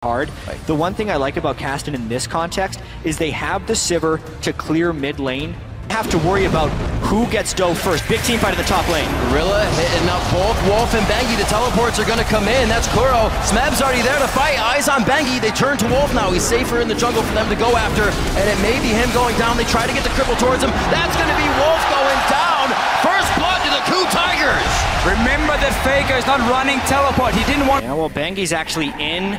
hard. Right. The one thing I like about Kasten in this context is they have the Sivir to clear mid lane. Have to worry about who gets dough first. Big team fight at the top lane. Gorilla hitting up both Wolf and Bengi. The teleports are going to come in. That's KOO. Smeb's already there to fight. Eyes on Bengi. They turn to Wolf now. He's safer in the jungle for them to go after. And it may be him going down. They try to get the cripple towards him. That's going to be Wolf going down. First blood to the KOO Tigers. Remember that Faker is not running teleport. He didn't want... Yeah, well, Bengi's actually in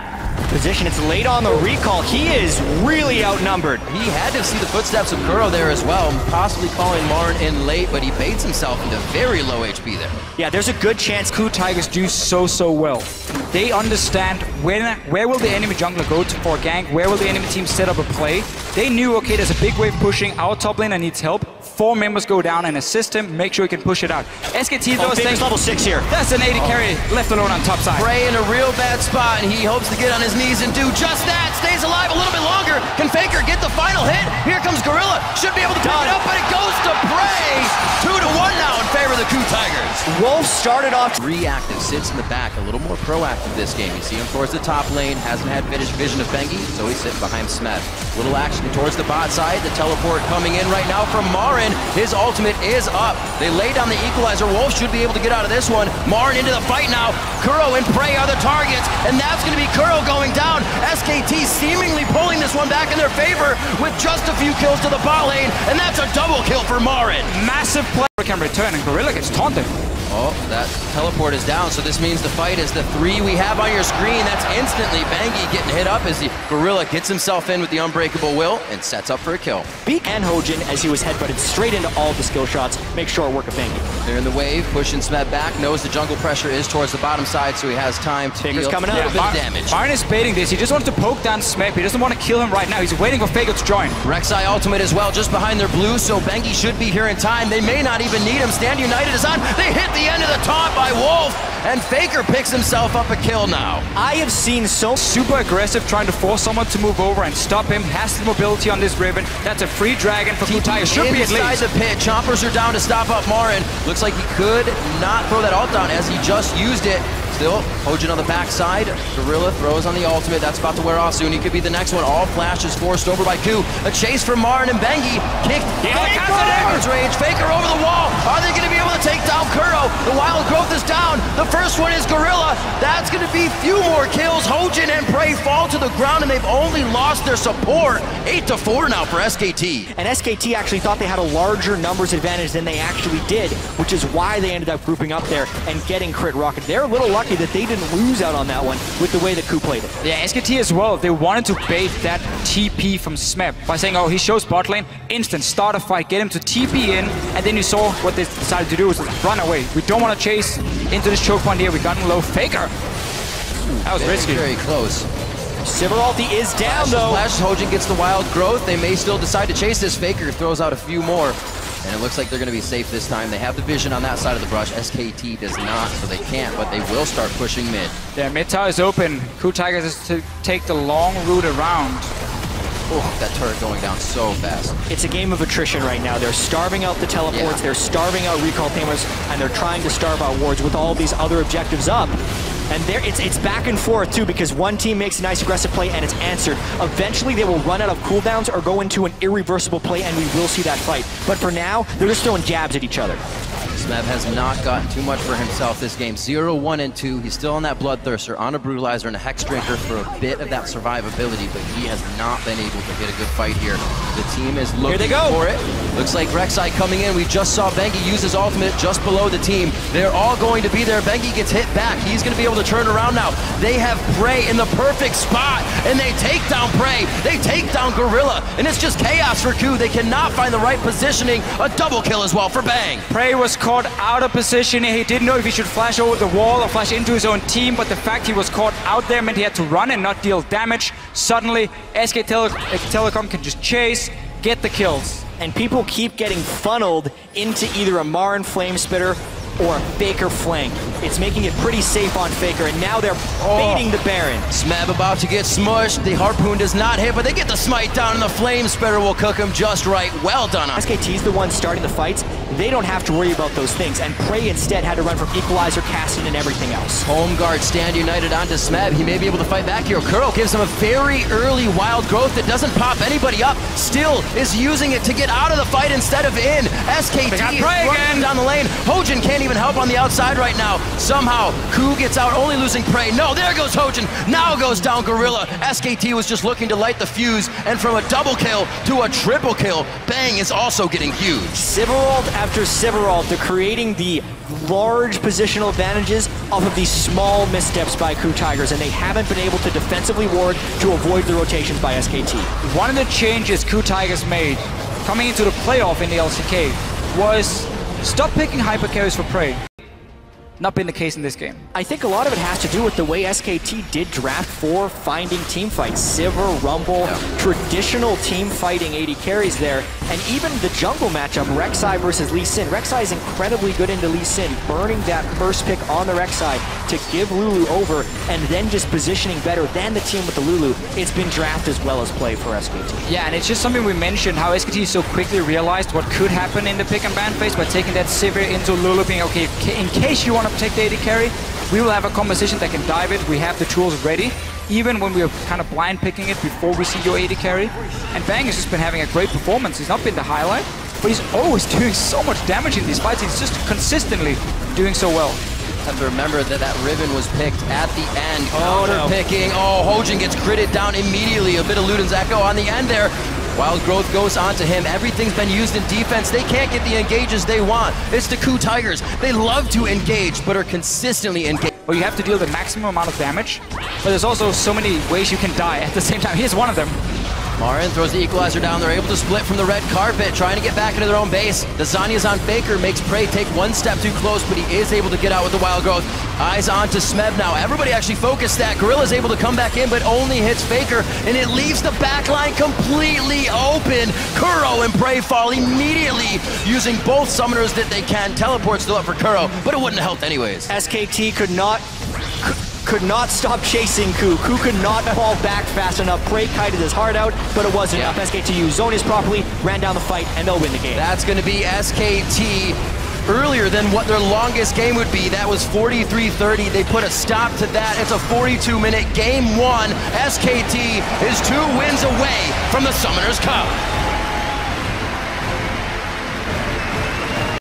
position. It's late on the recall. He is really outnumbered. He had to see the footsteps of KOO there as well, possibly calling Marn in late, but he baits himself into very low HP there. Yeah, there's a good chance KOO Tigers do so well. They understand where will the enemy jungler go to for a gank, where will the enemy team set up a play. They knew, okay, there's a big wave pushing, our top laner needs help. 4 members go down and assist him, make sure he can push it out. SKT those things. level 6 here. That's an 80 carry left alone on top side. Prey in a real bad spot, and he hopes to get on his knees and do just that. Stays alive a little bit longer. Can Faker get the final hit? Here comes Gorilla. Should be able to pick it up, but it goes to Prey. 2-1 now in favor of the KOO Tigers. Wolf started off Reactive, sits in the back, a little more proactive this game. You see him towards the top lane, hasn't had vision of Bengi, so he's sitting behind Smeb. Little action towards the bot side, the teleport coming in right now from Marin. His ultimate is up. They lay down the equalizer. Wolf should be able to get out of this one. Marin into the fight now. KOO and Prey are the targets, and that's going to be KOO going down. SKT seemingly pulling this one back in their favor with just a few kills to the bot lane, and that's a double kill for Marin. Massive play can return, and Gorilla gets taunted. Oh, that teleport is down, so this means the fight is the 3 we have on your screen. That's instantly Bengi getting hit up as the Gorilla gets himself in with the Unbreakable Will and sets up for a kill. beat and Hojin as he was headbutted straight into all of the skill shots. Make short work of Bengi. They're in the wave, pushing Smeb back, knows the jungle pressure is towards the bottom side, so he has time to Faker's deal coming a up. little bit of damage. Marin is baiting this. He just wants to poke down Smeb. He doesn't want to kill him right now. He's waiting for Faker to join. Rek'Sai ultimate as well, just behind their blue, so Bengi should be here in time. They may not even need him. Stand United is on. They hit the end of the taunt by Wolf, and Faker picks himself up a kill now. I have seen so Super aggressive, trying to force someone to move over and stop him. Has the mobility on this Riven. That's a free dragon for KOO Tigers. Should be at inside least. the pit. Chompers are down to stop up Marin. Looks like he could not throw that ult down as he just used it. Still, Hojin on the backside. Gorilla throws on the ultimate. That's about to wear off soon. He could be the next one. All flashes forced over by KOO. A chase from Marin and Bengi. Kicked. Faker's rage. Faker over the wall. Are they going to be able to take down KOO? The wild growth is down. The first one is Gorilla. That's going to be few more kills. Hojin and Prey fall to the ground, and they've only lost their support. 8-4 now for SKT. And SKT actually thought they had a larger numbers advantage than they actually did, which is why they ended up grouping up there and getting crit rocket. They're a little lucky that they didn't lose out on that one with the way that KOO played it. Yeah, SKT as well. They wanted to bait that TP from Smeb by saying, oh, he shows bot lane, instant start a fight, get him to TP in, and then you saw what they decided to do was run away. We don't want to chase into this choke point here. We got him low. Faker. That was risky. Very close. Sivir ulti is down though. Flash, Hojin gets the wild growth. They may still decide to chase this. Faker throws out a few more. And it looks like they're going to be safe this time. They have the vision on that side of the brush. SKT does not, so they can't, but they will start pushing mid. Yeah, mid tower is open. KOO Tigers is to take the long route around. Oh, that turret going down so fast. It's a game of attrition right now. They're starving out the teleports, they're starving out recall payments, and they're trying to starve out wards with all these other objectives up. And it's back and forth too, because one team makes a nice aggressive play and it's answered. Eventually they will run out of cooldowns or go into an irreversible play, and we will see that fight. But for now, they're just throwing jabs at each other. Smeb has not gotten too much for himself this game. 0, 1, and 2. He's still on that Bloodthirster, on a Brutalizer, and a Hex Drinker for a bit of that survivability, but he has not been able to get a good fight here. The team is looking for it. Looks like Rek'Sai coming in. We just saw Bengi use his ultimate just below the team. They're all going to be there. Bengi gets hit back. He's going to be able to turn around now. They have Prey in the perfect spot, and they take down Prey. They take down Gorilla, and it's just chaos for KOO. They cannot find the right positioning. A double kill as well for Bang. Prey was caught out of position. He didn't know if he should flash over the wall or flash into his own team, but the fact he was caught out there meant he had to run and not deal damage. Suddenly, SKT Telecom can just chase, get the kills. And people keep getting funneled into either a Marin Flame Spitter or a Faker flank. It's making it pretty safe on Faker, and now they're baiting the Baron. Smeb about to get smushed. The Harpoon does not hit, but they get the smite down, and the Flame Spitter will cook him just right. Well done on SKT's the one starting the fights. they don't have to worry about those things. And Prey instead had to run from Equalizer, Caston, and everything else. Home guard stand united onto Smeb. He may be able to fight back here. KOO gives him a very early wild growth that doesn't pop anybody up. Still is using it to get out of the fight instead of in. SKT is running down the lane. Hojin can't even help on the outside right now. Somehow, KOO gets out, only losing Prey. No, there goes Hojin. Now goes down Gorilla. SKT was just looking to light the fuse, and from a double kill to a triple kill, Bang is also getting huge. Sivarald after Sivarald, they're creating the large positional advantages off of these small missteps by KOO Tigers, and they haven't been able to defensively ward to avoid the rotations by SKT. One of the changes KOO Tigers made coming into the playoff in the LCK was stop picking hyper carries for Prey. Not been the case in this game. I think a lot of it has to do with the way SKT did draft for finding team fights. Sivir, Rumble, traditional team fighting AD carries there. And even the jungle matchup, Rek'Sai versus Lee Sin. Rek'Sai is incredibly good into Lee Sin, burning that first pick on the Rek'Sai to give Lulu over, and then just positioning better than the team with the Lulu. It's been draft as well as play for SKT. Yeah, and it's just something we mentioned, how SKT so quickly realized what could happen in the pick and ban phase by taking that Sivir into Lulu, being okay, in case you want to protect the AD carry, we will have a composition that can dive it. We have the tools ready, even when we are kind of blind picking it before we see your AD carry. And Bang has just been having a great performance. He's not been the highlight, but he's always doing so much damage in these fights. He's just consistently doing so well. Have to remember that that Riven was picked at the end. Oh, no. Picking. Oh, Hojin gets critted down immediately. A bit of Luden's Echo on the end there. Wild growth goes onto him. Everything's been used in defense. They can't get the engages they want. It's the KOO Tigers. They love to engage, but are consistently engaged. Well, you have to deal the maximum amount of damage, but there's also so many ways you can die at the same time. Here's one of them. Marin throws the equalizer down. They're able to split from the red carpet, trying to get back into their own base. The Zanya's on Faker, makes Prey take one step too close, but he is able to get out with the wild growth. Eyes on to Smeb now. Everybody actually focused that. Gorilla's able to come back in, but only hits Faker, and it leaves the backline completely open. KOO and Prey fall immediately, using both summoners that they can. Teleport still up for KOO, but it wouldn't have helped anyways. SKT could not stop chasing KOO. KOO could not fall back fast enough. Prey kited his heart out, but it wasn't enough. SKT used Zonius properly, ran down the fight, and they'll win the game. That's going to be SKT earlier than what their longest game would be. That was 43-30. They put a stop to that. It's a 42-minute game one. SKT is 2 wins away from the Summoners Cup.